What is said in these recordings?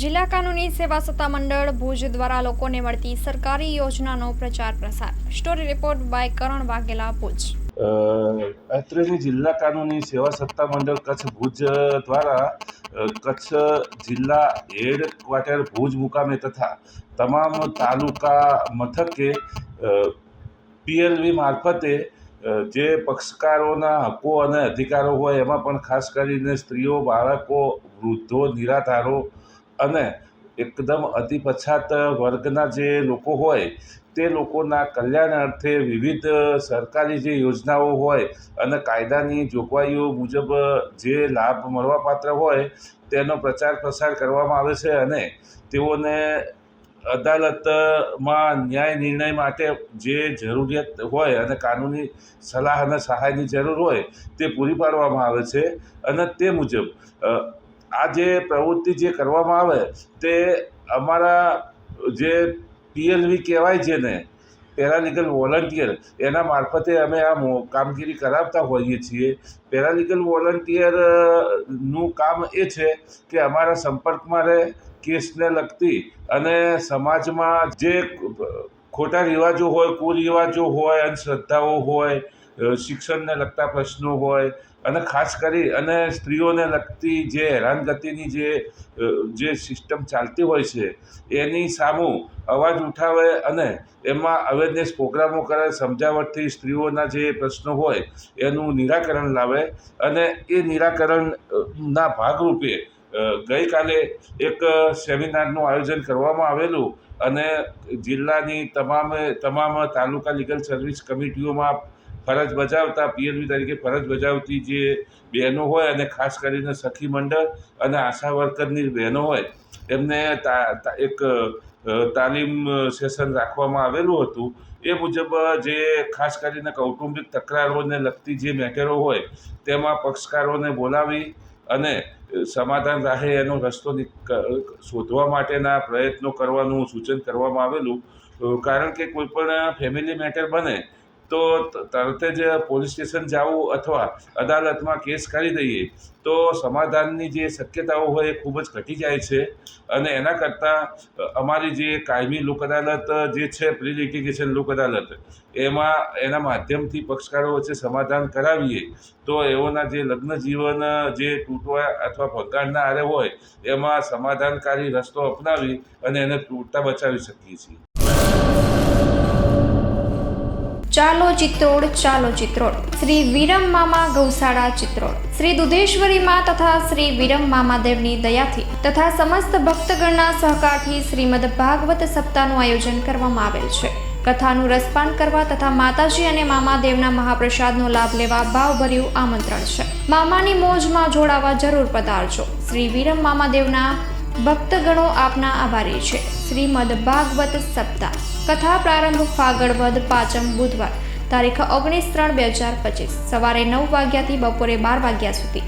જિલ્લા કાનૂની સેવા સત્તામંડળ ભુજ દ્વારા લોકોને મળતી સરકારી યોજનાનો પ્રચાર પ્રસાર. સ્ટોરી રિપોર્ટ બાય કરણ વાઘેલા, ભુજ. અત્રેની જિલ્લા કાનૂની સેવા સત્તામંડળ કચ્છ ભુજ દ્વારા કચ્છ જિલ્લા હેડક્વાર્ટર ભુજ મુકામે તથા તમામ તાલુકા મથકે PLV મારફતે જે પક્ષકારોના હકો અને અધિકારો હોય એમાં પણ ખાસ કરીને સ્ત્રીઓ, બાળકો, વૃદ્ધો, નિરાધારો અને એકદમ અતિ પછાત વર્ગના જે લોકો હોય તે લોકોના કલ્યાણ અર્થે વિવિધ સરકારી જે યોજનાઓ હોય અને કાયદાની જોગવાઈઓ મુજબ જે લાભ મળવાપાત્ર હોય તેનો પ્રચાર પ્રસાર કરવામાં આવે છે અને તેઓને અદાલતમાં ન્યાય નિર્ણય માટે જે જરૂરિયાત હોય અને કાનૂની સલાહ અને સહાયની જરૂર હોય તે પૂરી પાડવામાં આવે છે. અને તે મુજબ આ જે પ્રવૃત્તિ જે કરવામાં આવે તે અમારા જે PLV કહેવાય છે ને, પેરાલીગલ વોલન્ટિયર, એના મારફતે અમે આ કામગીરી કરાવતા હોઈએ છીએ. પેરાલીગલ વોલન્ટિયરનું કામ એ છે કે અમારા સંપર્કમાં રહે, કેસને લગતી અને સમાજમાં જે ખોટા રિવાજો હોય, કુરિવાજો હોય, અંધશ્રદ્ધાઓ હોય, શિક્ષણને લગતા પ્રશ્નો હોય અને ખાસ કરી અને સ્ત્રીઓને લગતી જે હેરાનગતિની જે સિસ્ટમ ચાલતી હોય છે એની સામું અવાજ ઉઠાવે અને એમાં અવેરનેસ પ્રોગ્રામો કરે, સમજાવટથી સ્ત્રીઓના જે પ્રશ્નો હોય એનું નિરાકરણ લાવે. અને એ નિરાકરણના ભાગરૂપે ગઈકાલે એક સેમિનારનું આયોજન કરવામાં આવેલું અને જિલ્લાની તમામ તાલુકા લીગલ સર્વિસ કમિટીઓમાં ફરજ બજાવતા PLV તરીકે ફરજ બજાવતી જે બહેનો હોય અને ખાસ કરીને સખી મંડળ અને આશા વર્કરની બહેનો હોય એમને એક તાલીમ સેશન રાખવામાં આવેલું હતું. એ મુજબ જે ખાસ કરીને કૌટુંબિક તકરારોને લગતી જે મેટરો હોય તેમાં પક્ષકારોને બોલાવી અને સમાધાન રહે એનો રસ્તો શોધવા માટેના પ્રયત્નો કરવાનું સૂચન કરવામાં આવેલું. કારણ કે કોઈ પણ ફેમિલી મેટર બને તો તરત જ પોલીસ સ્ટેશન જવું અથવા અદાલતમાં કેસ કરી દઈએ તો સમાધાનની જે શક્યતાઓ હોય એ ખૂબ જ ઘટી જાય છે. અને એના કરતાં અમારી જે કાયમી લોક અદાલત જે છે, પ્રી લિટિગેશન લોક અદાલત, એના માધ્યમથી પક્ષકારો વચ્ચે સમાધાન કરાવીએ તો એઓના જે લગ્ન જીવન જે તૂટવા અથવા ભંગાણના આરે હોય એમાં સમાધાનકારી રસ્તો અપનાવી અને એને તૂટતા બચાવી શકીએ છીએ. ચાલો ચિત્રોડ, ચાલો ચિત્રોડ. શ્રી વિરમ મામા ગૌશાળા ચિત્રોડ. શ્રી દુધેશ્વરી માં તથા શ્રી વિરમ મામાદેવની દયાથી તથા સમસ્ત ભક્તગણના સહકારથી શ્રીમદ ભાગવત સપ્તાહનું આયોજન કરવામાં આવેલ છે. કથાનું રસપાન કરવા તથા માતાજી અને મામાદેવના મહાપ્રસાદનો લાભ લેવા ભાવભર્યું આમંત્રણ છે. મામાની મોજમાં જોડાવા જરૂર પધારજો. શ્રી વિરમ મામાદેવના ભક્તગણો આપના આભારી છે. શ્રીમદ ભાગવત સપ્તાહ. કથા પ્રારંભ ફાગણ વદ 5મ બુધવાર તારીખ 19/3/2025 સવારે 9 વાગ્યાથી બપોરે 12 વાગ્યા સુધી,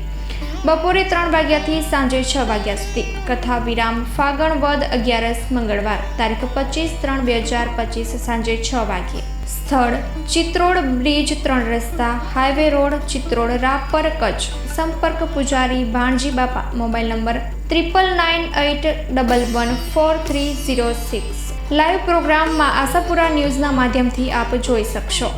બપોરે 3 વાગ્યાથી સાંજે 6 વાગ્યા સુધી. કથા વિરામ ફાગણ વદ 11 મંગળવાર તારીખ 25/3/2025 સાંજે 6 વાગ્યે. સ્થળ ચિત્રોડ બ્રિજ 3 રસ્તા, હાઈવે રોડ, ચિત્રોડ, રાપર, કચ્છ. સંપર્ક પૂજારી ભાણજી બાપા. Mobile number 9998114306. લાઈવ પ્રોગ્રામમાં આશાપુરા ન્યૂઝના માધ્યમથી આપ જોઈ શકશો.